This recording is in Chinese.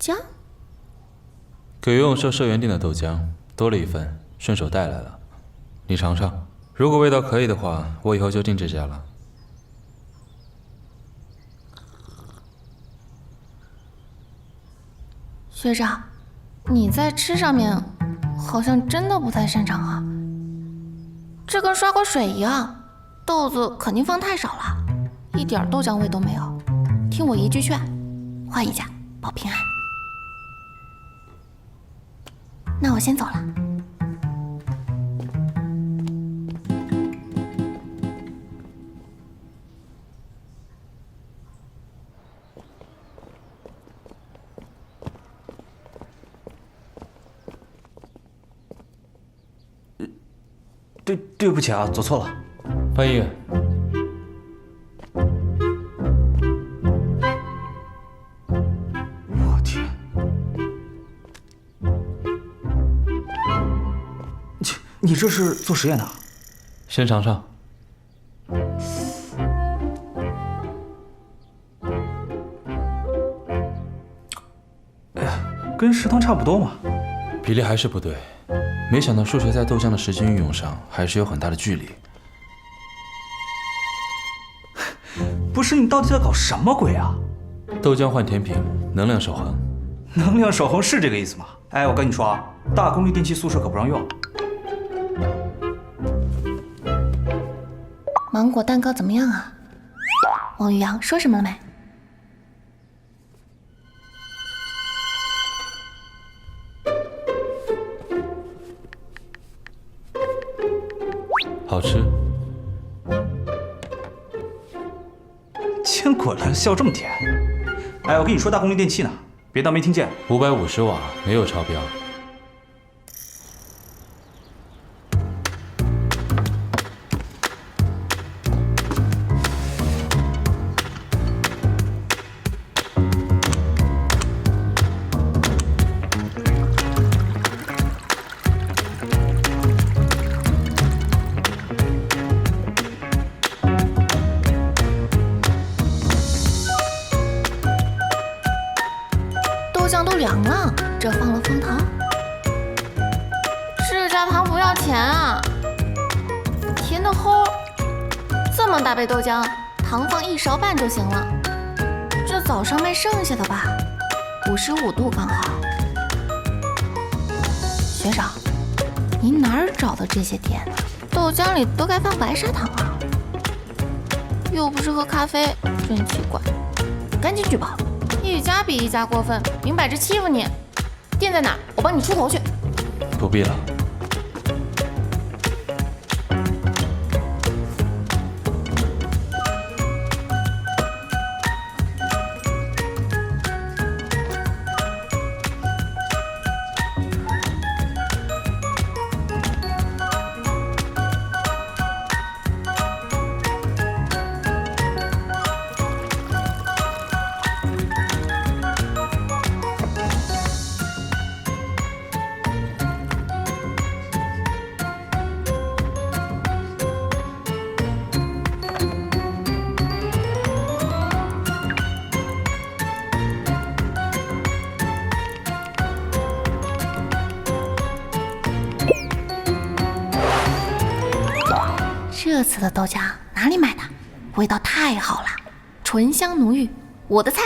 浆？给游泳社社员订的豆浆多了一份，顺手带来了。你尝尝，如果味道可以的话，我以后就订这家了。学长，你在吃上面好像真的不太擅长啊。这跟刷过水一样，豆子肯定放太少了，一点豆浆味都没有。听我一句劝，换一家保平安。那我先走了。对不起啊，走错了。翻译员，我天！你这是做实验的？先尝尝。哎呀，跟食堂差不多嘛。比例还是不对。没想到数学在豆浆的实际运用上还是有很大的距离。不是，你到底在搞什么鬼啊？豆浆换甜品，能量守恒。能量守恒是这个意思吗？哎，我跟你说啊，大功率电器宿舍可不让用。芒果蛋糕怎么样啊？王宇阳说什么了没？好吃。见鬼了，笑这么甜！哎，我跟你说大功率电器呢，别当没听见。550瓦，没有超标。豆浆都凉了，这放了蜂糖。这家糖不要钱啊，甜的齁。这么大杯豆浆，糖放1勺半就行了。这早上卖剩下的吧，55度刚好。学长，您哪儿找的这些甜？豆浆里都该放白砂糖啊，又不是喝咖啡，真奇怪。赶紧举报！一家比一家过分，明摆着欺负你。店在哪儿？我帮你出头去。不必了。这次的豆浆哪里买的？味道太好了，醇香浓郁，我的菜。